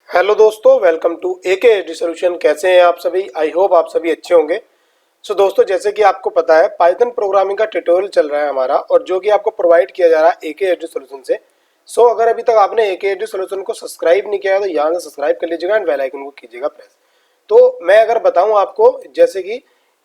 Hello दोस्तों, welcome to AK solution. कैसे हैं आप सभी? आई होप आप सभी अच्छे होंगे। दोस्तों, जैसे कि आपको पता है पाइथन प्रोग्रामिंग का ट्यूटोरियल चल रहा है हमारा, और जो कि आपको प्रोवाइड किया जा रहा है एके सॉल्यूशन से। अगर अभी तक आपने एके सॉल्यूशन को सब्सक्राइब नहीं किया है तो यहाँ से सब्सक्राइब कर लीजिएगा एंड बेल आइकन को कीजिएगा प्रेस। तो मैं अगर बताऊँ आपको, जैसे कि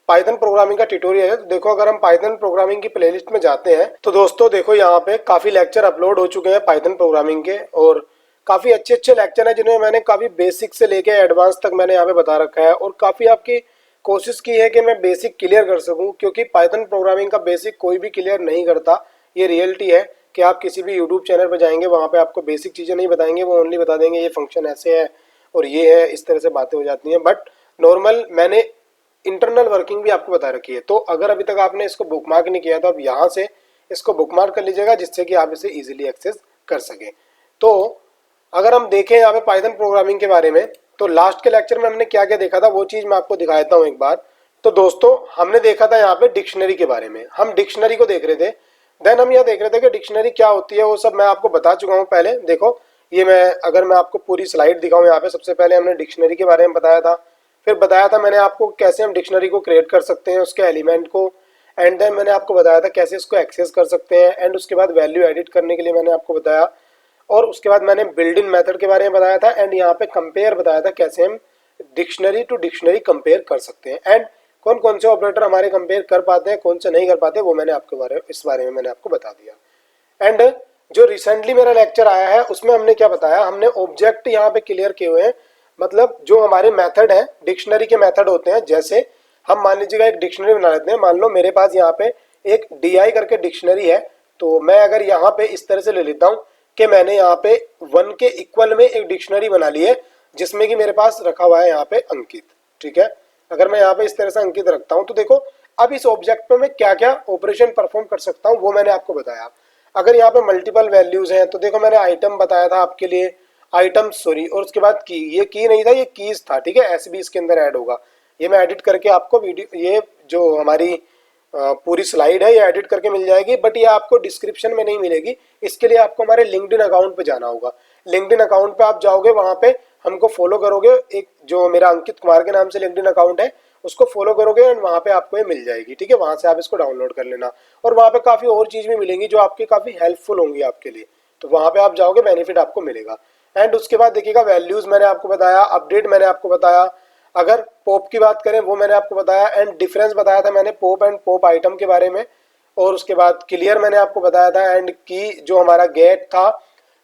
पाइथन प्रोग्रामिंग का ट्यूटोरियल है, तो देखो अगर हम पाइथन प्रोग्रामिंग की प्लेलिस्ट में जाते हैं तो दोस्तों देखो यहाँ पे काफ़ी लेक्चर अपलोड हो चुके हैं पाइथन प्रोग्रामिंग के, और काफ़ी अच्छे अच्छे लेक्चर हैं जिन्हें मैंने काफ़ी बेसिक से लेके एडवांस तक मैंने यहाँ पे बता रखा है, और काफ़ी आपकी कोशिश की है कि मैं बेसिक क्लियर कर सकूँ, क्योंकि पाइथन प्रोग्रामिंग का बेसिक कोई भी क्लियर नहीं करता। ये रियलिटी है कि आप किसी भी यूट्यूब चैनल पर जाएंगे, वहाँ पे आपको बेसिक चीज़ें नहीं बताएंगे, वो ओनली बता देंगे ये फंक्शन ऐसे है और ये है, इस तरह से बातें हो जाती हैं। बट नॉर्मल मैंने इंटरनल वर्किंग भी आपको बता रखी है। तो अगर अभी तक आपने इसको बुकमार्क नहीं किया तो अब यहाँ से इसको बुकमार्क कर लीजिएगा, जिससे कि आप इसे इजीली एक्सेस कर सकें। तो अगर हम देखें यहाँ पे पाइथन प्रोग्रामिंग के बारे में, तो लास्ट के लेक्चर में हमने क्या क्या देखा था वो चीज़ मैं आपको दिखा देता हूँ एक बार। तो दोस्तों हमने देखा था यहाँ पे डिक्शनरी के बारे में, हम डिक्शनरी को देख रहे थे। देन हम यह देख रहे थे कि डिक्शनरी क्या होती है, वो सब मैं आपको बता चुका हूँ पहले। देखो ये मैं आपको पूरी स्लाइड दिखाऊँ यहाँ पे, सबसे पहले हमने डिक्शनरी के बारे में बताया था, फिर बताया था मैंने आपको कैसे हम डिक्शनरी को क्रिएट कर सकते हैं, उसके एलिमेंट को, एंड देन मैंने आपको बताया था कैसे इसको एक्सेस कर सकते हैं, एंड उसके बाद वैल्यू एडिट करने के लिए मैंने आपको बताया, और उसके बाद मैंने बिल्ड इन मेथड के बारे में बताया था, एंड यहाँ पे कंपेयर बताया था कैसे हम डिक्शनरी टू डिक्शनरी कंपेयर कर सकते हैं, एंड कौन कौन से ऑपरेटर हमारे कंपेयर कर पाते हैं, कौन से नहीं कर पाते, वो मैंने आपके इस बारे में मैंने आपको बता दिया। एंड जो रिसेंटली मेरा लेक्चर आया है उसमें हमने क्या बताया, हमने ऑब्जेक्ट यहाँ पे क्लियर किए हुए हैं। मतलब जो हमारे मेथड है, डिक्शनरी के मेथड होते हैं। जैसे हम मान लीजिएगा एक डिक्शनरी बना लेते हैं, मान लो मेरे पास यहाँ पे एक डी करके डिक्शनरी है, तो मैं अगर यहाँ पे इस तरह से ले लेता हूँ कि मैंने यहाँ पे 1 के इक्वल में एक डिक्शनरी बना ली है, जिसमें कि मेरे पास रखा हुआ है यहाँ पे अंकित। ठीक है, अगर मैं यहाँ पे इस तरह से अंकित रखता हूँ तो देखो अब इस ऑब्जेक्ट पे मैं क्या क्या ऑपरेशन परफॉर्म कर सकता हूँ वो मैंने आपको बताया। अगर यहाँ पे मल्टीपल वैल्यूज हैं तो देखो मैंने आइटम बताया था आपके लिए, आइटम सॉरी, और उसके बाद की, ये की नहीं था, ये कीज था। ठीक है, एस भी इसके अंदर ऐड होगा, ये मैं एडिट करके आपको वीडियो, ये जो हमारी पूरी स्लाइड है ये एडिट करके मिल जाएगी, बट ये आपको डिस्क्रिप्शन में नहीं मिलेगी। इसके लिए आपको हमारे लिंक्डइन अकाउंट पे जाना होगा। लिंक्डइन अकाउंट पे आप जाओगे, वहां पे हमको फॉलो करोगे, एक जो मेरा अंकित कुमार के नाम से लिंक्डइन अकाउंट है उसको फॉलो करोगे एंड वहाँ पे आपको ये मिल जाएगी। ठीक है, वहाँ से आप इसको डाउनलोड कर लेना, और वहाँ पे काफ़ी और चीज़ भी मिलेंगी जो आपकी काफ़ी हेल्पफुल होंगी आपके लिए। तो वहाँ पे आप जाओगे, बेनिफिट आपको मिलेगा। एंड उसके बाद देखिएगा वैल्यूज़ मैंने आपको बताया, अपडेट मैंने आपको बताया, अगर पॉप की बात करें वो मैंने आपको बताया, एंड डिफरेंस बताया था मैंने पॉप एंड पॉप आइटम के बारे में, और उसके बाद क्लियर मैंने आपको बताया था, एंड की जो हमारा गेट था,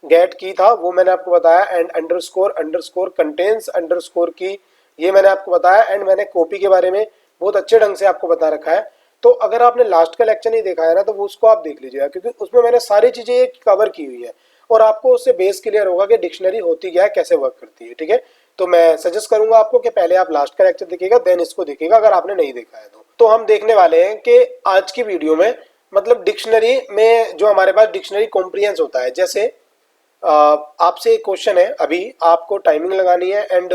गेट की था वो मैंने आपको बताया, एंड अंडरस्कोर कंटेन्स अंडरस्कोर की, ये मैंने आपको बताया, एंड मैंने कॉपी के बारे में बहुत अच्छे ढंग से आपको बता रखा है। तो अगर आपने लास्ट का लेक्चर नहीं देखा है ना तो वो उसको आप देख लीजिएगा, क्योंकि उसमें मैंने सारी चीज़ें कवर की हुई है, और आपको उससे बेस क्लियर होगा कि डिक्शनरी होती क्या है, कैसे वर्क करती है। ठीक है, तो मैं सजेस्ट करूंगा आपको कि पहले आप लास्ट का लेक्चर देखिएगा, देन इसको देखिएगा अगर आपने नहीं देखा है तो हम देखने वाले हैं कि आज की वीडियो में मतलब डिक्शनरी में जो हमारे पास डिक्शनरी कॉम्प्रिहेंस होता है। जैसे आपसे एक क्वेश्चन है, अभी आपको टाइमिंग लगानी है एंड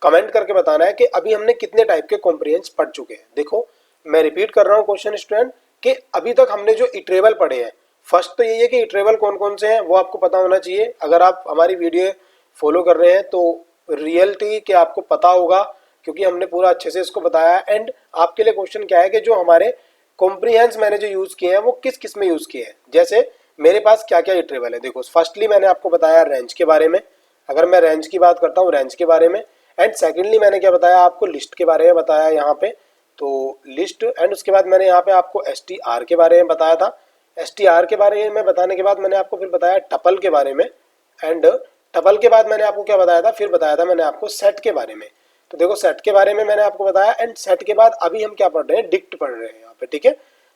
कमेंट करके बताना है कि अभी हमने कितने टाइप के कॉम्प्रिहेंस पढ़ चुके हैं। देखो मैं रिपीट कर रहा हूँ क्वेश्चन स्टूडेंट, कि अभी तक हमने जो इटरेबल पढ़े हैं, फर्स्ट तो यही है कि इटरेबल कौन कौन से हैं वो आपको पता होना चाहिए। अगर आप हमारी वीडियो फॉलो कर रहे हैं तो रियलिटी कि आपको पता होगा, क्योंकि हमने पूरा अच्छे से इसको बताया। एंड आपके लिए क्वेश्चन क्या है कि जो हमारे कॉम्प्रिहेंस मैंने जो यूज़ किए हैं वो किस किस में यूज़ किए हैं। जैसे मेरे पास क्या क्या इटरेबल है, देखो फर्स्टली मैंने आपको बताया रेंज के बारे में, अगर मैं रेंज की बात करता हूँ रेंज के बारे में। एंड सेकेंडली मैंने क्या बताया आपको, लिस्ट के बारे में बताया यहाँ पे, तो लिस्ट। एंड उसके बाद मैंने यहाँ पे आपको str के बारे में बताया था। str के बारे में बताने के बाद मैंने आपको फिर बताया टपल के बारे में, एंड टपल के बाद मैंने आपको क्या बताया था, फिर बताया था मैंने आपको सेट के बारे में। तो देखो सेट के बारे में मैंने आपको बताया, एंड सेट के बाद अभी हम क्या पढ़ रहे हैं, डिक्ट पढ़ रहे हैं यहाँ पे। ठीक है,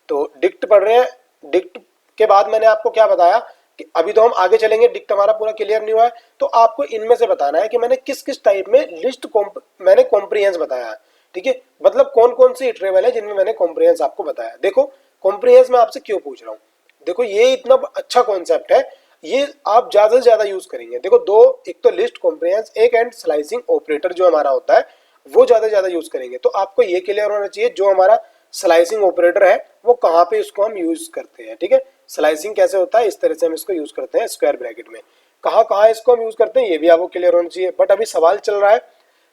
तो डिक्ट पढ़ रहे हैं। डिक्ट के बाद मैंने आपको क्या बताया कि अभी तो हम आगे चलेंगे, डिक्ट हमारा पूरा क्लियर नहीं हुआ है, तो आपको इनमें से बताना है कि मैंने किस किस टाइप में लिस्ट मैंने कॉम्प्रिहेंस बताया है। ठीक है, मतलब कौन कौन सी इटरेबल है जिनमें मैंने कॉम्प्रिहेंस आपको बताया। देखो कॉम्प्रिहेंस मैं आपसे क्यों पूछ रहा हूँ, देखो ये इतना अच्छा कॉन्सेप्ट है, ये आप ज्यादा से ज्यादा यूज करेंगे। देखो दो, एक तो लिस्ट कॉम्प्रिहेंस, एक एंड स्लाइसिंग ऑपरेटर जो हमारा होता है वो ज्यादा से ज्यादा यूज करेंगे। तो आपको ये क्लियर होना चाहिए जो हमारा स्लाइसिंग ऑपरेटर है वो कहाँ पे इसको हम यूज करते हैं। ठीक है, स्लाइसिंग कैसे होता है, इस तरह से हम इसको यूज करते हैं स्क्वायर ब्रैकेट में। कहाँ कहाँ इसको हम यूज करते हैं ये भी आपको क्लियर होना चाहिए। बट अभी सवाल चल रहा है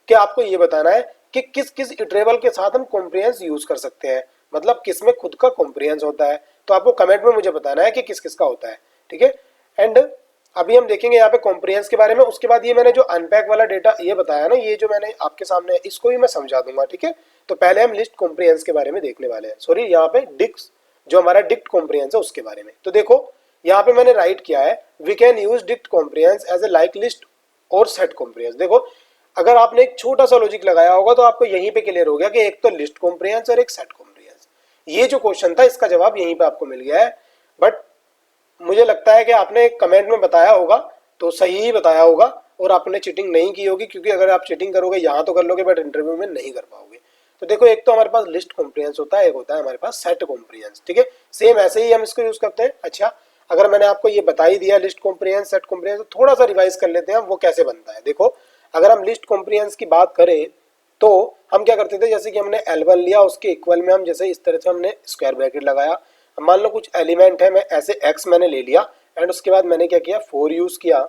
कि आपको ये बताना है कि किस किस इटरेबल के साथ हम कॉम्प्रिहेंस यूज कर सकते हैं, मतलब किस में खुद का कॉम्प्रिहेंस होता है। तो आपको कमेंट में मुझे बताना है कि किस किस का होता है, ठीक है। एंड अभी हम देखेंगे यहाँ पे कॉम्प्रिहेंस के बारे में। उसके बाद ये मैंने जो अनपैक वाला डेटा ये बताया ना, ये जो मैंने आपके सामने है, इसको भी मैं समझा दूंगा, ठीक है। तो पहले हम लिस्ट कॉम्प्रिहेंस के बारे में देखने वाले हैं, सॉरी यहाँ पे डिक्स जो हमारा डिक्ट कॉम्प्रिहेंस है उसके बारे में। तो देखो यहाँ पे मैंने राइट किया है we can use dict comprehension as a like list और सेट कॉम्प्रिहेंस। देखो अगर आपने एक छोटा सा लॉजिक लगाया होगा तो आपको यहीं पे क्लियर हो गया कि एक तो लिस्ट कॉम्प्रिहेंस और एक सेट कॉम्प्रिहेंस। ये जो क्वेश्चन था इसका जवाब यहीं पे आपको मिल गया है। बट मुझे लगता है कि आपने कमेंट में बताया होगा तो सही ही बताया होगा और आपने चीटिंग नहीं की होगी, क्योंकि अगर आप चीटिंग करोगे यहाँ तो कर लोगे बट इंटरव्यू में नहीं कर पाओगे। तो देखो एक तो हमारे पास लिस्ट कॉम्प्रिहेंस होता है, एक होता है हमारे पास सेट कॉम्प्रिहेंस, ठीक है। सेम ऐसे ही हम इसको यूज करते हैं। अच्छा अगर मैंने आपको ये बता ही दिया लिस्ट कॉम्प्रिहेंस सेट कॉम्प्रिहेंस, तो थोड़ा सा रिवाइज कर लेते हैं हम वो कैसे बनता है। देखो अगर हम लिस्ट कॉम्प्रिहेंस की बात करें तो हम क्या करते थे, जैसे कि हमने L1 लिया उसके इक्वल में हम जैसे इस तरह से हमने स्क्वायर ब्रैकेट लगाया। मान लो कुछ एलिमेंट है, मैं ऐसे x मैंने ले लिया एंड उसके बाद मैंने क्या किया 4 यूज किया।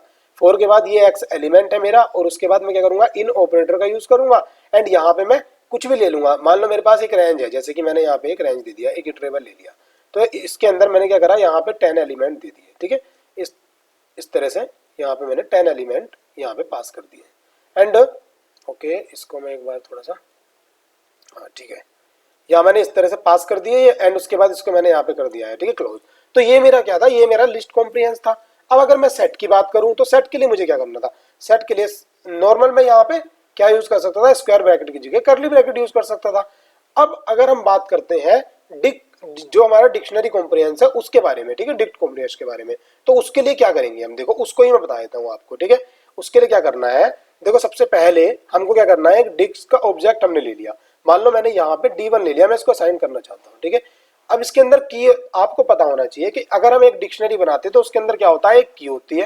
4 के बाद ये x एलिमेंट है मेरा और उसके बाद मैं क्या करूंगा इन ऑपरेटर का यूज करूंगा एंड यहाँ पे मैं कुछ भी ले लूंगा। मान लो मेरे पास एक रेंज है, जैसे कि मैंने यहाँ पे एक रेंज दे दिया, एक इटरेबल ले लिया, तो इसके अंदर मैंने क्या करा यहाँ पे 10 एलिमेंट दे दिए, ठीक है। इस तरह से यहाँ पे मैंने 10 एलिमेंट यहाँ पे पास कर दिए एंड ओके इसको मैं एक बार थोड़ा सा, हाँ ठीक है, यहाँ मैंने इस तरह से पास कर दिए एंड उसके बाद इसको मैंने यहाँ पे कर दिया है, ठीक है, क्लोज। तो ये मेरा क्या था, ये मेरा लिस्ट कॉम्प्रिहेंस था। अब अगर मैं सेट की बात करूं तो सेट के लिए मुझे क्या करना था, सेट के लिए नॉर्मल मैं यहाँ पे क्या यूज कर सकता था, स्क्वायर ब्रैकेट की जगह कर्ली ब्रैकेट यूज कर सकता था। अब अगर हम बात करते हैं जो हमारा डिक्शनरी कॉम्प्रिहेंस है उसके बारे में, ठीक है, डिक्ट कॉम्प्रिहेंस के बारे में, तो उसके लिए क्या करेंगे हम, देखो उसको ही मैं बता देता हूँ आपको, ठीक है। उसके लिए क्या करना है, देखो सबसे पहले हमको क्या करना है, डिक्स का ऑब्जेक्ट हमने ले लिया। मान लो मैंने यहाँ पे D1 ले लिया, मैं इसको असाइन करना चाहता हूँ, ठीक है। अब इसके अंदर की आपको पता होना चाहिए कि अगर हम एक डिक्शनरी बनाते हैं तो उसके अंदर क्या होता है, एक की होती है,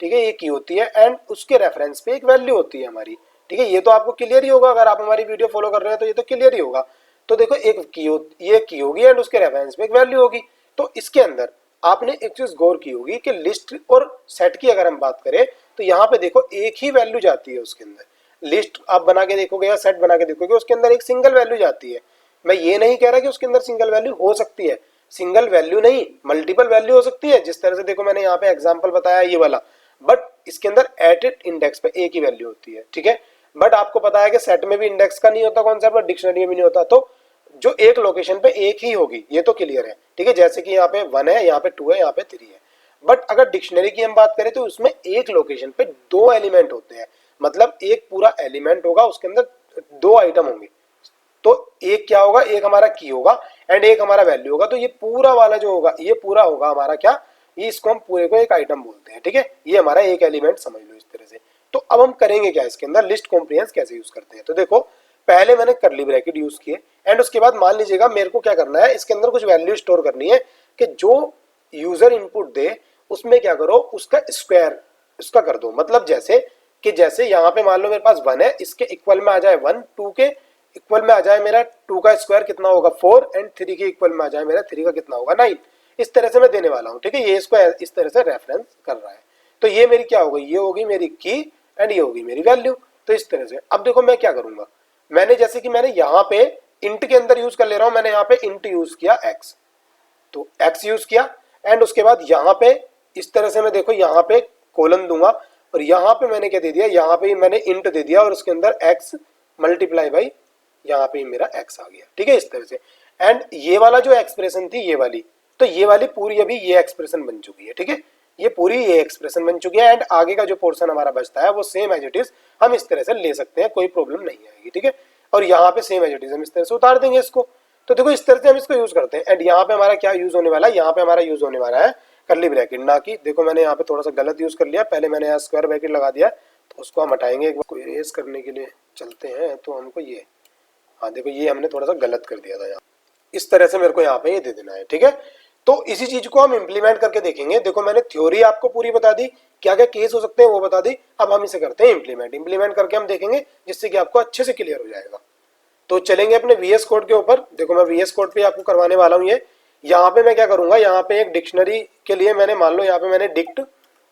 ठीक है, ये की होती है एंड उसके रेफरेंस पे एक वैल्यू होती है हमारी, ठीक है। ये तो आपको क्लियर ही होगा, अगर आप हमारी वीडियो फॉलो कर रहे हैं तो ये तो क्लियर ही होगा। तो देखो एक ये की होगी एंड उसके रेफरेंस पे एक वैल्यू होगी। तो इसके अंदर आपने एक चीज गौर की होगी कि लिस्ट और सेट की अगर हम बात करें तो यहाँ पे देखो एक ही वैल्यू जाती है उसके अंदर। लिस्ट आप बना के देखोगे या सेट बना के देखोगे उसके अंदर एक सिंगल वैल्यू जाती है। मैं ये नहीं कह रहा कि उसके अंदर सिंगल वैल्यू हो सकती है, सिंगल वैल्यू नहीं मल्टीपल वैल्यू हो सकती है, जिस तरह से देखो मैंने यहाँ पे एग्जांपल बताया ये वाला, बट इसके अंदर एट इट इंडेक्स पे एक ही वैल्यू होती है, ठीक है। बट आपको पता है कि सेट में भी इंडेक्स का नहीं होता कॉन्सेप्ट और डिक्शनरी में भी नहीं होता, तो जो एक लोकेशन पे एक ही होगी ये तो क्लियर है, ठीक है। जैसे कि यहाँ पे 1 है, यहाँ पे 2 है, यहाँ पे 3 है। बट अगर डिक्शनरी की हम बात करें तो उसमें एक लोकेशन पे 2 एलिमेंट होते हैं, मतलब एक पूरा एलिमेंट होगा उसके अंदर 2 आइटम होंगे। तो एक क्या होगा, एक हमारा की होगा एंड एक हमारा वैल्यू होगा। तो ये पूरा वाला जो होगा ये पूरा होगा हमारा क्या, ये इसको हम पूरे को एक आइटम बोलते हैं, ठीक है। ये हमारा एक एलिमेंट समझ लो इस तरह से। तो अब हम करेंगे क्या इसके अंदर, लिस्ट कॉम्प्रिहेंस कैसे यूज करते हैं। तो देखो पहले मैंने कर्ली ब्रैकेट यूज किए एंड उसके बाद मान लीजिएगा मेरे को क्या करना है, इसके अंदर कुछ वैल्यू स्टोर करनी है कि जो यूजर इनपुट दे उसमें क्या करो उसका स्क्वायर उसका कर दो। मतलब जैसे यहाँ पे मान लो मेरे पास 1 है, इसके इक्वल में आ जाए 1, 2 के इक्वल में आ जाए मेरा 2 का स्क्वायर कितना होगा 4 एंड 3 के इक्वल में आ जाए मेरा 3 का कितना होगा 9। इस तरह से मैं देने वाला हूँ, ठीक है। ये इसको इस तरह से रेफरेंस कर रहा है। तो ये मेरी क्या होगी, ये होगी मेरी की एंड ये होगी मेरी वैल्यू। तो इस तरह से अब देखो मैं क्या करूंगा, मैंने जैसे कि मैंने यहाँ पे इंट के अंदर यूज कर ले रहा हूँ, मैंने यहाँ पे इंट यूज किया x, तो x यूज किया एंड उसके बाद यहाँ पे इस तरह से मैं देखो यहाँ पे कोलन दूंगा और यहाँ पे मैंने क्या दे दिया, यहाँ पे मैंने इंट दे दिया और उसके अंदर x मल्टीप्लाई बाई यहाँ पे मेरा x आ गया, ठीक है, इस तरह से। एंड ये वाला जो एक्सप्रेशन थी ये वाली, तो ये वाली पूरी अभी ये एक्सप्रेशन बन चुकी है, ठीक है, ये पूरी ये एक्सप्रेशन बन चुकी है एंड आगे का जो पोर्शन हमारा बचता है वो सेम एज इट इज हम इस तरह से ले सकते हैं, कोई प्रॉब्लम नहीं आएगी, ठीक है। और यहाँ पे सेम एज इट इज हम इस तरह से उतार देंगे इसको। तो देखो इस तरह से हम इसको यूज करते हैं एंड यहाँ पे हमारा क्या यूज होने वाला है, यहाँ पे हमारा यूज होने वाला है कर्ली ब्रैकेट, ना कि देखो मैंने यहाँ पे थोड़ा सा गलत यूज कर लिया, पहले मैंने यहाँ स्क्वायर ब्रैकेट लगा दिया, तो उसको हम हटाएंगे, एक बार इरेज करने के लिए चलते हैं तो हमको ये, हाँ देखो ये हमने थोड़ा सा गलत कर दिया था यहाँ, इस तरह से मेरे को यहाँ पे ये दे देना है, ठीक है। तो इसी चीज को हम इंप्लीमेंट करके देखेंगे। देखो मैंने थ्योरी आपको पूरी बता दी, क्या क्या केस हो सकते हैं वो बता दी, अब हम इसे करते हैं इंप्लीमेंट करके हम देखेंगे जिससे कि आपको अच्छे से क्लियर हो जाएगा। तो चलेंगे अपने VS कोड के ऊपर। देखो मैं VS कोड पे आपको करवाने वाला हूँ ये। यहाँ पे मैं क्या करूंगा, यहाँ पे एक डिक्शनरी के लिए मैंने मान लो यहाँ पे मैंने डिक्ट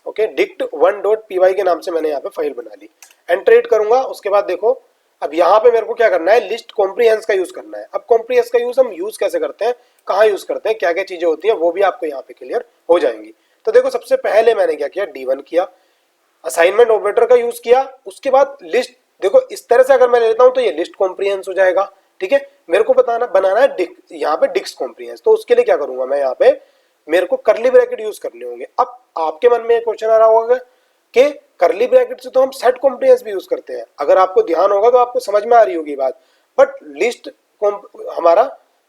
ओके, dict1.py के नाम से मैंने यहाँ पे फाइल बना ली, एंटर हिट करूंगा। उसके बाद देखो अब यहाँ पे मेरे को क्या करना है, लिस्ट कॉम्प्रिहेंस का यूज करना है। अब कॉम्प्रिहेंस का यूज हम यूज कैसे करते हैं, कहाँ यूज करते हैं, क्या क्या चीजें होती है, वो भी आपको यहाँ पे क्लियर हो जाएंगी। तो देखो सबसे पहले मैंने क्या किया, D1 किया, असाइनमेंट ऑपरेटर का यूज किया। उसके बाद लिस्ट, देखो इस तरह से अगर मैं लेता हूं तो ये लिस्ट कॉम्प्रिहेंस हो जाएगा। ठीक है, मेरे को बनाना है यहाँ पे डिक्स कॉम्प्रिहेंस। तो उसके लिए क्या करूंगा मैं, यहाँ पे मेरे को करली ब्रैकेट यूज करने होंगे। अब आपके मन में एक क्वेश्चन आ रहा होगा कि करली ब्रैकेट से तो हम सेट कॉम्प्रिहेंस भी यूज करते हैं। अगर आपको ध्यान होगा तो आपको समझ में आ रही होगी बात। बट लिस्ट हमारा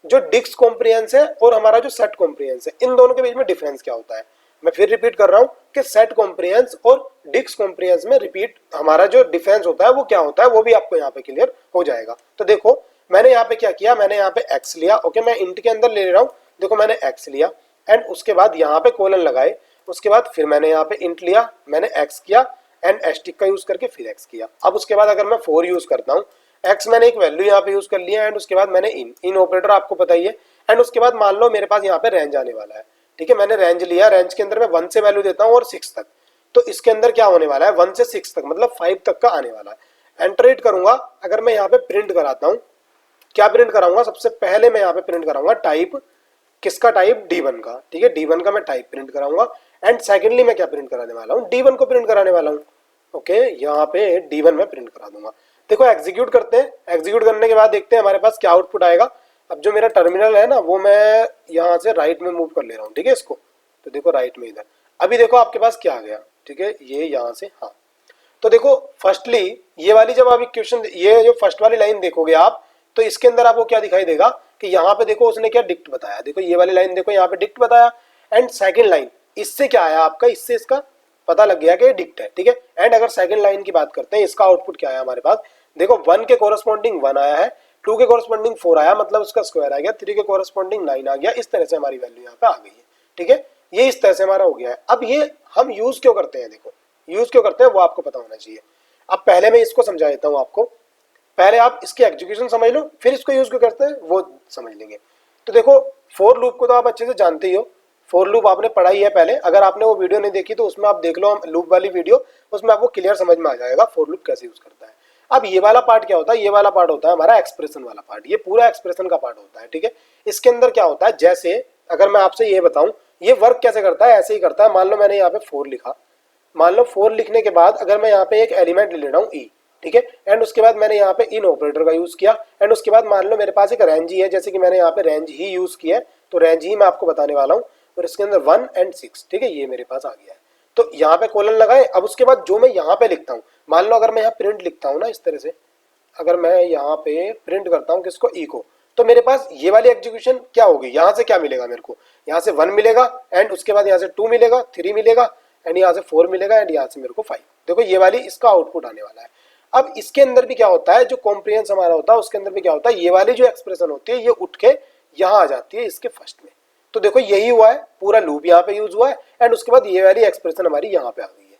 जो डिक्स कॉम्प्रिहेंस है और हमारा जो सेट कॉम्प्रिहेंस है, इन दोनों के बीच में डिफरेंस क्या होता है। मैं फिर रिपीट कर रहा हूं कि सेट कॉम्प्रिहेंस और डिक्स कॉम्प्रिहेंस में रिपीट हमारा जो डिफरेंस होता है वो क्या होता है, वो भी आपको यहाँ पे क्लियर हो जाएगा। तो देखो मैंने यहाँ पे क्या किया, मैंने यहाँ पे एक्स लिया। ओके, मैं इंट के अंदर ले रहा हूँ। देखो मैंने एक्स लिया एंड उसके बाद यहाँ पे कोलन लगाए। उसके बाद फिर मैंने यहाँ पे इंट लिया, मैंने एक्स किया एंड एस्टिक का यूज करके फिर एक्स किया। अब उसके बाद अगर मैं 4 यूज करता हूँ, एक्स मैंने एक वैल्यू यहाँ पे यूज कर लिया एंड उसके बाद मैंने इन ऑपरेटर आपको पता ही है। एंड उसके बाद मान लो मेरे पास यहाँ पे रेंज आने वाला है। ठीक है, मैंने रेंज लिया, रेंज के अंदर मैं 1 से वैल्यू देता हूँ और 6 तक। तो इसके अंदर क्या होने वाला है, 1 से 6 तक मतलब 5 तक का आने वाला है। एंटर हिट करूंगा। अगर मैं यहाँ पे प्रिंट कराता हूँ, क्या प्रिंट कराऊंगा, सबसे पहले मैं यहाँ पे प्रिंट कराऊंगा टाइप, किसका टाइप, D1 का। ठीक है, D1 का मैं टाइप प्रिंट कराऊंगा। एंड सेकेंडली मैं क्या प्रिंट कराने वाला हूँ, D1 को प्रिंट कराने वाला हूँ। ओके, यहाँ पे D1 में प्रिंट करा दूंगा। देखो एग्जीक्यूट करते हैं, एग्जीक्यूट करने के बाद देखते हैं हमारे पास क्या आउटपुट आएगा। अब जो मेरा टर्मिनल है ना, वो मैं यहाँ से राइट में मूव कर ले रहा हूँ। ठीक है, इसको तो देखो राइट में इधर। अभी देखो आपके पास क्या आ गया। ठीक है, ये यहाँ से, हाँ। तो देखो फर्स्टली ये वाली जब आप इक्वेशन, ये जो फर्स्ट वाली लाइन देखोगे आप, तो इसके अंदर आपको क्या दिखाई देगा कि यहाँ पे देखो उसने क्या डिक्ट बताया। देखो ये वाली लाइन देखो, यहाँ पे डिक्ट बताया। एंड सेकंड लाइन इससे क्या आया आपका, इससे इसका पता लग गया कि डिक्ट है। ठीक है, एंड अगर सेकंड लाइन की बात करते हैं, इसका आउटपुट क्या आया हमारे पास, देखो 1 के कोरस्पॉन्डिंग 1 आया है, 2 के कोरस्पॉन्डिंग 4 आया, मतलब उसका स्क्वायर आ गया, 3 के कोरस्पॉन्डिंग 9 आ गया। इस तरह से हमारी वैल्यू यहाँ पे आ गई है। ठीक है, ये इस तरह से हमारा हो गया है। अब ये हम यूज क्यों करते हैं, देखो यूज क्यों करते हैं वो आपको पता होना चाहिए। अब पहले मैं इसको समझा देता हूँ आपको, पहले आप इसकी एग्जीक्यूशन समझ लो, फिर इसको यूज क्यों करते हैं वो समझ लेंगे। तो देखो फॉर लूप को तो आप अच्छे से जानते ही हो, फॉर लूप आपने पढ़ा ही है पहले। अगर आपने वो वीडियो नहीं देखी तो उसमें आप देख लो लूप वाली वीडियो, उसमें आपको क्लियर समझ में आ जाएगा फॉर लूप कैसे यूज करता है। अब ये वाला पार्ट क्या होता है, ये वाला पार्ट होता है हमारा एक्सप्रेशन वाला पार्ट, ये पूरा एक्सप्रेशन का पार्ट होता है। ठीक है, इसके अंदर क्या होता है, जैसे अगर मैं आपसे ये बताऊं ये वर्क कैसे करता है, ऐसे ही करता है। मान लो मैंने यहाँ पे 4 लिखा, मान लो 4 लिखने के बाद अगर मैं यहाँ पे एक एलिमेंट ले रहा हूँ ई, ठीक है, एंड उसके बाद मैंने यहाँ पे इन ऑपरेटर का यूज किया। एंड उसके बाद मान लो मेरे पास एक रेंज ही है, जैसे कि मैंने यहाँ पे रेंज ही यूज किया है, तो रेंज ही मैं आपको बताने वाला हूँ। और इसके अंदर 1 एंड 6, ठीक है, ये मेरे पास आ गया है। तो यहाँ पे कोलन लगाए। अब उसके बाद जो मैं यहाँ पे लिखता हूँ, मान लो अगर मैं यहाँ प्रिंट लिखता हूँ ना इस तरह से, अगर मैं यहाँ पे प्रिंट करता हूँ किसको, ई को, तो मेरे पास ये वाली एग्जीक्यूशन क्या होगी, यहाँ से क्या मिलेगा मेरे को, यहाँ से 1 मिलेगा एंड उसके बाद यहाँ से 2 मिलेगा, 3 मिलेगा एंड यहाँ से 4 मिलेगा एंड यहाँ से मेरे को 5। देखो ये वाली इसका आउटपुट आने वाला है। अब इसके अंदर भी क्या होता है, जो कॉम्प्रिहेंस हमारा होता है उसके अंदर भी क्या होता है, ये वाली जो एक्सप्रेशन होती है ये उठ के यहाँ आ जाती है इसके फर्स्ट में। तो देखो यही हुआ है, पूरा लूप यहाँ पे यूज हुआ है एंड उसके बाद ये वाली एक्सप्रेशन हमारी यहाँ पे आ गई है,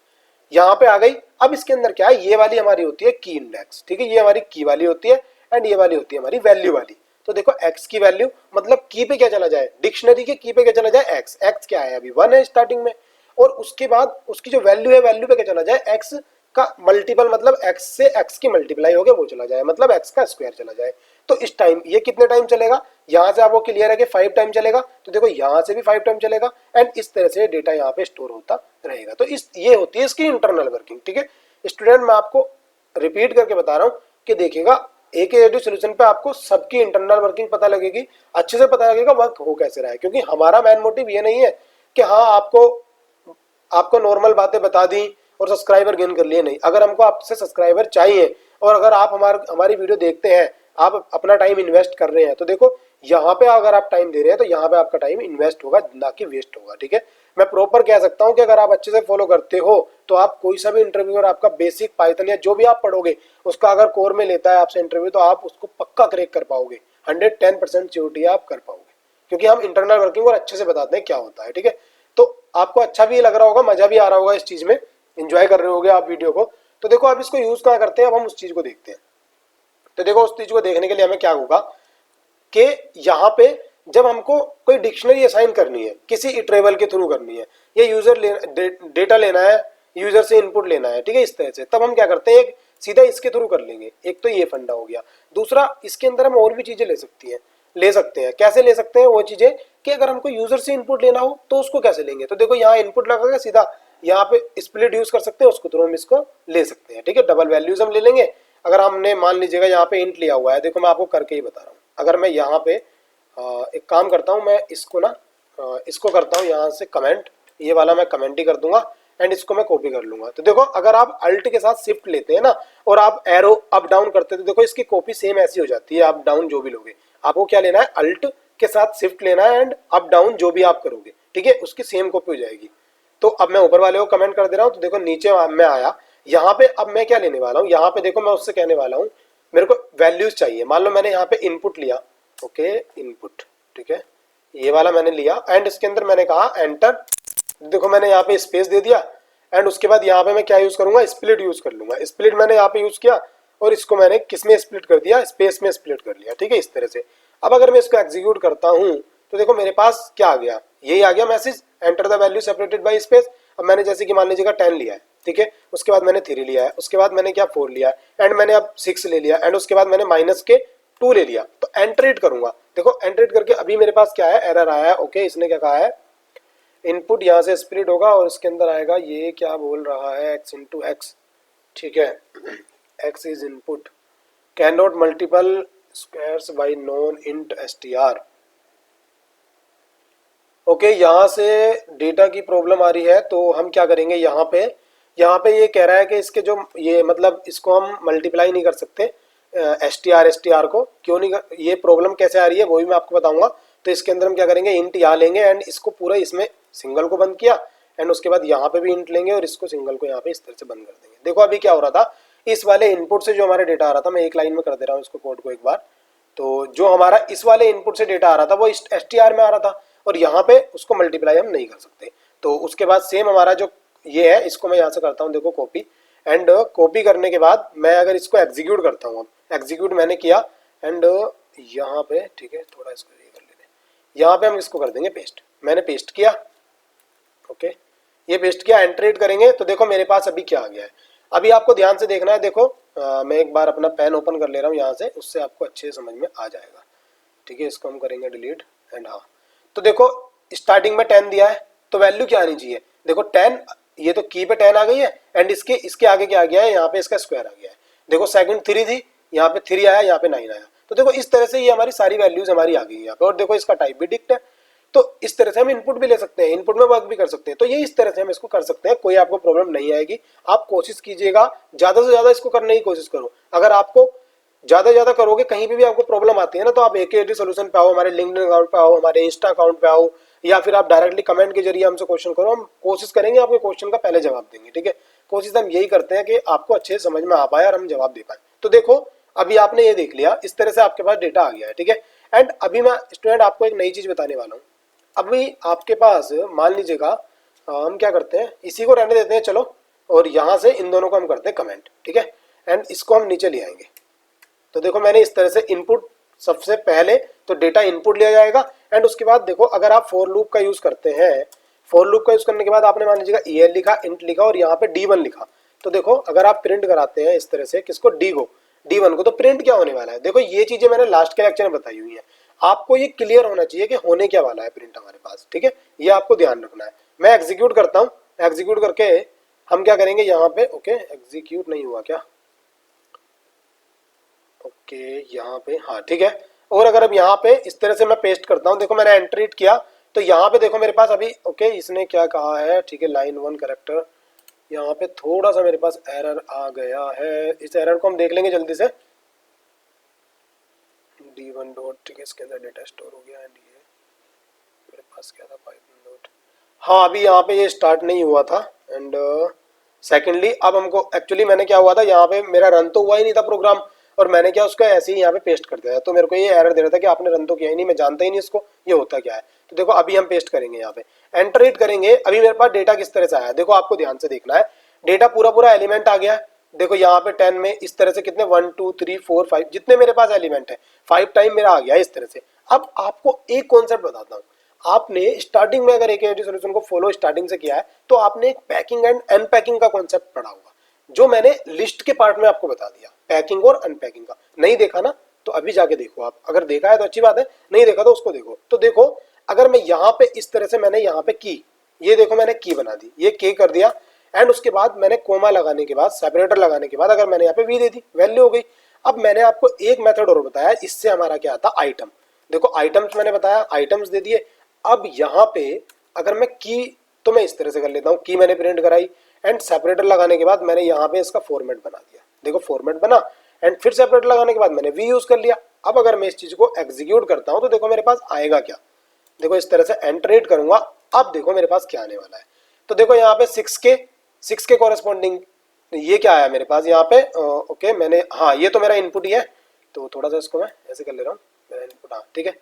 यहाँ पे आ गई। अब इसके अंदर क्या है, ये वाली हमारी होती है की इंडेक्स, ठीक है, ये हमारी की वाली होती है एंड ये वाली होती है हमारी वैल्यू वाली। तो देखो x की वैल्यू मतलब की पे क्या चला जाए, डिक्शनरी के की पे क्या चला जाए, x क्या है अभी 1 है स्टार्टिंग में, और उसके बाद उसकी जो वैल्यू है वैल्यू पे क्या चला जाए, x का मल्टीपल, मतलब x से x की मल्टीप्लाई हो गया वो चला जाए, मतलब x का स्क्वायर चला जाए। तो इस टाइम ये कितने टाइम चलेगा, यहाँ से आपको क्लियर है कि 5 टाइम चलेगा, तो देखो यहाँ से भी 5 टाइम चलेगा एंड इस तरह से डेटा यहाँ पे स्टोर होता रहेगा। तो इस ये होती है इसकी इंटरनल वर्किंग। ठीक है स्टूडेंट, मैं आपको रिपीट करके बता रहा हूँ कि देखिएगा AKAD सोल्यूशन पे आपको सबकी इंटरनल वर्किंग पता लगेगी, अच्छे से पता लगेगा वर्क हो कैसे रहा है। क्योंकि हमारा मेन मोटिव ये नहीं है कि हाँ आपको नॉर्मल बातें बता दी और सब्सक्राइबर गेन कर लिए, नहीं। अगर हमको आपसे सब्सक्राइबर चाहिए और अगर आप हमारी वीडियो देखते हैं, आप अपना टाइम इन्वेस्ट कर रहे हैं, तो देखो यहाँ पे अगर आप टाइम दे रहे हैं तो यहाँ पे आपका टाइम इन्वेस्ट होगा, ना कि वेस्ट होगा। ठीक है, मैं प्रॉपर कह सकता हूँ कि अगर आप अच्छे से फॉलो करते हो तो आप कोई सा भी इंटरव्यू और आपका बेसिक पाइथन या जो भी आप पढ़ोगे उसका अगर कोर में लेता है आपसे इंटरव्यू, तो आप उसको पक्का क्रैक कर पाओगे, 110% श्योरिटी आप कर पाओगे, क्योंकि हम इंटरनल वर्किंग और अच्छे से बताते हैं क्या होता है। ठीक है, तो आपको अच्छा भी लग रहा होगा, मजा भी आ रहा होगा इस चीज में, एंजॉय कर रहे होगे आप वीडियो को। तो देखो आप इसको यूज कहाँ करते हैं, अब हम उस चीज को देखते हैं। तो देखो उस चीज को देखने के लिए हमें क्या होगा कि यहाँ पे जब हमको कोई डिक्शनरी असाइन करनी है, किसी इटरेबल के थ्रू करनी है, या यूजर डेटा लेना है, यूजर से इनपुट लेना है, ठीक है, इस तरह से, तब हम क्या करते हैं, एक सीधा इसके थ्रू कर लेंगे। एक तो ये फंडा हो गया। दूसरा, इसके अंदर हम और भी चीजें ले सकते हैं। कैसे ले सकते हैं वो चीजें, कि अगर हमको यूजर से इनपुट लेना हो तो उसको कैसे लेंगे। तो देखो यहाँ इनपुट लगा सीधा, यहाँ पे स्प्लिट यूज कर सकते हैं, उसको थ्रू हम इसको ले सकते हैं, ठीक है। डबल वैल्यूज हम ले लेंगे। अगर हमने मान लीजिएगा यहाँ पे इंट लिया हुआ है, देखो मैं आपको करके ही बता रहा हूँ। अगर मैं यहाँ पे एक काम करता हूँ, मैं इसको ना इसको करता हूँ यहाँ से कमेंट, ये वाला मैं कमेंट ही कर दूंगा, एंड इसको मैं कॉपी कर लूंगा। तो देखो अगर आप अल्ट के साथ शिफ्ट लेते हैं ना, और आप एरो अप डाउन करते हैं, तो देखो इसकी कॉपी सेम ऐसी हो जाती है। अप डाउन जो भी लोगे, आपको क्या लेना है, अल्ट के साथ शिफ्ट लेना है, एंड अप डाउन जो भी आप करोगे, ठीक है, उसकी सेम कॉपी हो जाएगी। तो अब मैं ऊपर वाले को कमेंट कर दे रहा हूँ। तो देखो नीचे मैं आया, यहाँ पे अब मैं क्या लेने वाला हूँ, यहाँ पे देखो मैं उससे कहने वाला हूँ मेरे को वैल्यूज चाहिए। मान लो मैंने यहाँ पे इनपुट लिया, ओके, इनपुट, ठीक है, ये वाला मैंने लिया, एंड इसके अंदर मैंने कहा एंटर। देखो मैंने यहाँ पे स्पेस दे दिया, एंड उसके बाद यहाँ पे मैं क्या यूज करूंगा, स्प्लिट यूज कर लूंगा। स्प्लिट मैंने यहाँ पे यूज किया, और इसको मैंने किस में स्प्लिट कर दिया, स्पेस में स्प्लिट कर लिया, ठीक है, इस तरह से। अब अगर मैं इसको एग्जीक्यूट करता हूँ, तो देखो मेरे पास क्या आ गया, यही आ गया message, enter the value separated by space. अब मैंने जैसे कि मान लीजिएगा 10 लिया है, ठीक है, उसके बाद मैंने 3 लिया है, उसके बाद मैंने क्या 4 लिया है, एंड मैंने अब 6 ले लिया, एंड उसके बाद मैंने माइनस के 2 ले लिया। तो एंटर करूंगा, देखो एंटर करके अभी मेरे पास क्या है, एरर आया है। ओके, इसने क्या कहा है, इनपुट यहाँ से स्प्लिट होगा, और इसके अंदर आएगा, ये क्या बोल रहा है, x इंटू एक्स, ठीक है, x is input, can not multiple squares by non int str। Okay, यहाँ से डेटा की प्रॉब्लम आ रही है, तो हम क्या करेंगे, यहाँ पे ये कह रहा है कि इसके जो ये मतलब इसको हम मल्टीप्लाई नहीं कर सकते str को। क्यों नहीं ये प्रॉब्लम कैसे आ रही है वो भी मैं आपको बताऊंगा। तो इसके अंदर हम क्या करेंगे, इंट यहाँ लेंगे, एंड इसको पूरा इसमें सिंगल को बंद किया, एंड उसके बाद यहाँ पे भी इंट लेंगे, और इसको सिंगल को यहाँ पे इस तरह से बंद कर देंगे। देखो अभी क्या हो रहा था, इस वाले इनपुट से जो हमारा डेटा आ रहा था, मैं एक लाइन में कर दे रहा हूँ इसको कोड को एक बार। तो जो हमारा इस वाले इनपुट से डेटा आ रहा था वो str में आ रहा था, और यहाँ पे उसको मल्टीप्लाई हम नहीं कर सकते। तो उसके बाद सेम हमारा जो ये है, इसको मैं यहाँ से करता हूँ, देखो कॉपी, एंड कॉपी करने के बाद मैं अगर इसको एग्जीक्यूट करता हूँ, अब एग्जीक्यूट मैंने किया, एंड यहाँ पे, ठीक है, थोड़ा इसको ये कर लेते हैं, यहाँ पे हम इसको कर देंगे पेस्ट। मैंने पेस्ट किया, ओके, ये पेस्ट किया, एंटर करेंगे, तो देखो मेरे पास अभी क्या आ गया है। अभी आपको ध्यान से देखना है, देखो मैं एक बार अपना पेन ओपन कर ले रहा हूँ यहाँ से, उससे आपको अच्छे से समझ में आ जाएगा, ठीक है। इसको हम करेंगे डिलीट, एंड हाँ, तो देखो स्टार्टिंग में 10 दिया है, तो वैल्यू क्या आनी चाहिए, देखो 10, ये तो की पे 10 आ गई है, एंड इसके आगे क्या आ गया है, यहाँ पे इसका स्क्वायर आ गया है। देखो सेकंड 3 थी, यहाँ पे 3 आया, यहाँ पे 9 आया। तो देखो इस तरह से ये हमारी सारी वैल्यूज हमारी आ गई है यहाँ पे, और देखो इसका टाइप भी डिक्ट है। तो इस तरह से हम इनपुट भी ले सकते हैं, इनपुट में वर्क भी कर सकते हैं। तो ये इस तरह से हम इसको कर सकते हैं, कोई आपको प्रॉब्लम नहीं आएगी। आप कोशिश कीजिएगा, ज्यादा से ज्यादा इसको करने की कोशिश करो। अगर आपको ज्यादा करोगे, कहीं पे भी आपको प्रॉब्लम आती है ना, तो आप AKD सॉल्यूशन पे आओ, हमारे लिंक्डइन अकाउंट पे आओ, हमारे इंस्टा अकाउंट पे आओ, या फिर आप डायरेक्टली कमेंट के जरिए हमसे क्वेश्चन करो। हम कोशिश करेंगे आपके क्वेश्चन का पहले जवाब देंगे, ठीक है। कोशिश हम यही करते हैं कि आपको अच्छे से समझ में आ पाए और हम जवाब दे पाए। तो देखो अभी आपने ये देख लिया, इस तरह से आपके पास डेटा आ गया है, ठीक है। एंड अभी मैं स्टूडेंट आपको एक नई चीज बताने वाला हूँ। अभी आपके पास मान लीजिएगा, हम क्या करते हैं, इसी को रहने देते हैं चलो, और यहाँ से इन दोनों को हम करते हैं कमेंट, ठीक है, एंड इसको हम नीचे ले आएंगे। तो देखो मैंने इस तरह से इनपुट, सबसे पहले तो डेटा इनपुट लिया जाएगा, एंड उसके बाद देखो अगर आप फॉर लूप का यूज करते हैं, फॉर लूप का यूज करने के बाद आपने मान लीजिएगा EL लिखा, इंट लिखा, और यहाँ पे D1 लिखा। तो देखो अगर आप प्रिंट कराते हैं इस तरह से, किसको, D1 को, तो प्रिंट क्या होने वाला है। देखो ये चीजें मैंने लास्ट के लेक्चर में बताई हुई है, आपको ये क्लियर होना चाहिए कि होने क्या वाला है प्रिंट हमारे पास, ठीक है, ये आपको ध्यान रखना है। मैं एग्जीक्यूट करता हूँ, एग्जीक्यूट करके हम क्या करेंगे यहाँ पे, ओके, एग्जीक्यूट नहीं हुआ क्या, ओके, यहाँ पे, हाँ ठीक है। और अगर अब यहाँ पे इस तरह से मैं पेस्ट करता हूँ, देखो मैंने एंट्रीट किया, तो यहाँ पे देखो मेरे पास अभी, ओके, इसने क्या कहा है, ठीक है, लाइन 1 करेक्टर, यहाँ पे थोड़ा सा मेरे पास एरर आ गया है। इस एरर को हम देख लेंगे जल्दी से। D1 डॉट, ठीक है, इसके अंदर डेटा स्टोर हो गया, एंड ये मेरे पास क्या था, पाइथन डॉट, हाँ अभी यहाँ पे ये स्टार्ट नहीं हुआ था। एंड सेकेंडली अब हमको एक्चुअली मैंने क्या हुआ था, यहाँ पे मेरा रन तो हुआ ही नहीं था प्रोग्राम, और मैंने क्या उसका ऐसे ही यहाँ पे पेस्ट कर दिया, तो मेरे को ये एरर दे रहा था कि आपने रन तो किया ही नहीं, मैं जानता ही नहीं इसको ये होता क्या है। तो देखो अभी हम पेस्ट करेंगे, यहाँ पे एंटर हिट करेंगे। अभी मेरे पास डेटा किस तरह से आया है, देखो आपको ध्यान से देखना है, डेटा पूरा एलिमेंट आ गया है। देखो यहाँ पे 10 में इस तरह से कितने, 1 2 3 4 5, जितने मेरे पास एलिमेंट है 5 टाइम मेरा आ गया है इस तरह से। अब आपको एक कॉन्सेप्ट बताता हूँ, आपने स्टार्टिंग में अगर AKHD सॉल्यूशन को फॉलो स्टार्टिंग से किया है तो आपने एक पैकिंग एंड अनपैकिंग का कॉन्सेप्ट पढ़ा होगा, जो मैंने लिस्ट के पार्ट में आपको बता दिया, पैकिंग और अनपैकिंग का। नहीं देखा ना, तो अभी जाके देखो आप, अगर देखा है तो अच्छी बात है, नहीं देखा तो उसको देखो। तो देखो, अगर मैं यहाँ पे इस तरह से मैंने यहाँ पे की, ये देखो मैंने की बना दी, ये के कर दिया, एंड उसके बाद मैंने कोमा लगाने के बाद, सेपरेटर लगाने के बाद अगर मैंने यहाँ पे वी दे दी, वैल्यू हो गई। अब मैंने आपको एक मेथड और बताया, इससे हमारा क्या आता, आइटम। देखो आइटम्स मैंने बताया, आइटम्स दे दिए। अब यहाँ पे अगर मैं की, तो मैं इस तरह से कर लेता हूँ, की मैंने प्रिंट कराई एंड सेपरेटर लगाने के बाद मैंने यहाँ पे इसका फॉर्मेट बना दिया, देखो फॉर्मेट बना, एंड फिर सेपरेटर लगाने के बाद मैंने वी यूज कर लिया। अब अगर मैं इस चीज को एग्जीक्यूट करता हूँ तो देखो मेरे पास आएगा क्या, देखो इस तरह से एंटरेट करूंगा, अब देखो मेरे पास क्या आने वाला है। तो देखो यहाँ पे 6 के कॉरेस्पॉन्डिंग ये क्या आया मेरे पास यहाँ पे, ओके मैंने, हाँ ये तो मेरा इनपुट ही है, तो थोड़ा सा इसको मैं ऐसे कर ले रहा हूँ, मेरा इनपुट, हाँ ठीक है।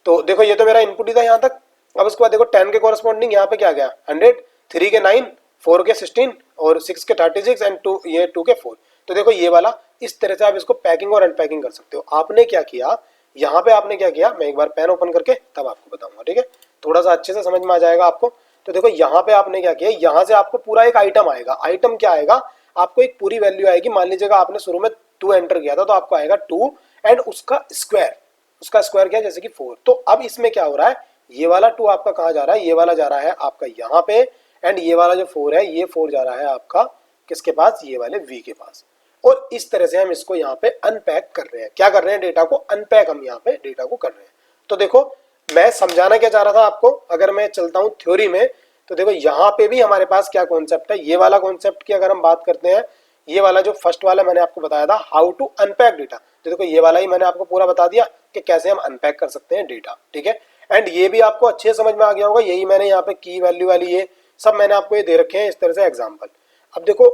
तो देखो ये तो मेरा इनपुट ही था यहाँ तक। अब उसके बाद देखो 10 के कॉरेस्पॉन्डिंग यहाँ पे क्या गया 100, 3 के 9, 4 के 16 और 6 के 36 एंड 2 ये 2 के 4। तो देखो ये वाला, इस तरह से आप इसको पैकिंग और अनपैकिंग कर सकते हो। आपने क्या किया यहाँ पे, आपने क्या किया, मैं एक बार पेन ओपन करके तब आपको बताऊंगा, ठीक है, थोड़ा सा अच्छे से समझ में आ जाएगा आपको। तो देखो यहाँ पे आपने क्या किया, यहाँ से आपको पूरा एक आइटम आएगा। आइटम क्या आएगा, आपको एक पूरी वैल्यू आएगी। मान लीजिएगा आपने शुरू में 2 एंटर किया था, तो आपको आएगा 2 एंड उसका स्क्वायर क्या, जैसे कि 4। तो अब इसमें क्या हो रहा है, ये वाला 2 आपका कहाँ जा रहा है, ये वाला जा रहा है आपका यहाँ पे, एंड ये वाला जो 4 है, ये 4 जा रहा है आपका किसके पास, ये वाले V के पास। और इस तरह से हम इसको यहाँ पे अनपैक कर रहे हैं। क्या कर रहे हैं, डेटा को अनपैक हम यहाँ पे डेटा को कर रहे हैं। तो देखो मैं समझाना क्या चाह रहा था आपको, अगर मैं चलता हूँ थ्योरी में, तो देखो यहाँ पे भी हमारे पास क्या कॉन्सेप्ट है, ये वाला कॉन्सेप्ट की अगर हम बात करते हैं, ये वाला जो फर्स्ट वाला मैंने आपको बताया था, हाउ टू अनपैक डेटा, तो देखो ये वाला ही मैंने आपको पूरा बता दिया कि कैसे हम अनपैक कर सकते हैं डेटा, ठीक है। एंड ये भी आपको अच्छे समझ में आ गया होगा, यही मैंने यहाँ पे की वैल्यू वाली ये सब मैंने आपको ये दे रखे हैं इस तरह से एग्जाम्पल। अब देखो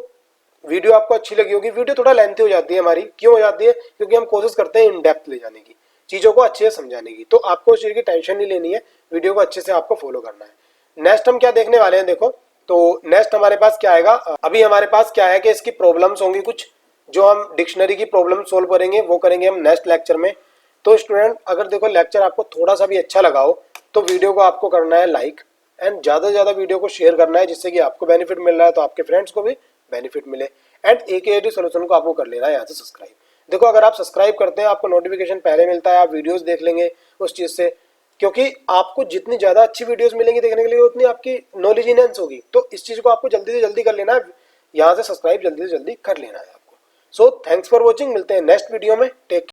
वीडियो आपको अच्छी लगी होगी, वीडियो थोड़ा लेंथी हो जाती है हमारी, क्यों हो जाती है, क्योंकि हम कोशिश करते हैं इन डेप्थ ले जाने की, चीज़ों को अच्छे से समझाने की। तो आपको उस चीज़ की टेंशन नहीं लेनी है, वीडियो को अच्छे से आपको फॉलो करना है। नेक्स्ट हम क्या देखने वाले हैं, देखो तो नेक्स्ट हमारे पास क्या आएगा, अभी हमारे पास क्या है कि इसकी प्रॉब्लम्स होंगी कुछ, जो हम डिक्शनरी की प्रॉब्लम सोल्व करेंगे, वो करेंगे हम नेक्स्ट लेक्चर में। तो स्टूडेंट अगर देखो लेक्चर आपको थोड़ा सा भी अच्छा लगा हो तो वीडियो को आपको करना है लाइक, एंड ज़्यादा से ज़्यादा वीडियो को शेयर करना है, जिससे कि आपको बेनिफिट मिल रहा है तो आपके फ्रेंड्स को भी बेनिफिट मिले। एंड AKHD सॉल्यूशन को आपको कर लेना है यहाँ से सब्सक्राइब। देखो अगर आप सब्सक्राइब करते हैं आपको नोटिफिकेशन पहले मिलता है, आप वीडियोस देख लेंगे उस चीज़ से, क्योंकि आपको जितनी ज़्यादा अच्छी वीडियोस मिलेंगी देखने के लिए उतनी आपकी नॉलेज इनहेंस होगी। तो इस चीज़ को आपको जल्दी से जल्दी कर लेना है, यहाँ से सब्सक्राइब जल्दी से जल्दी कर लेना है आपको। सो थैंक्स फॉर वॉचिंग, मिलते हैं नेक्स्ट वीडियो में, टेक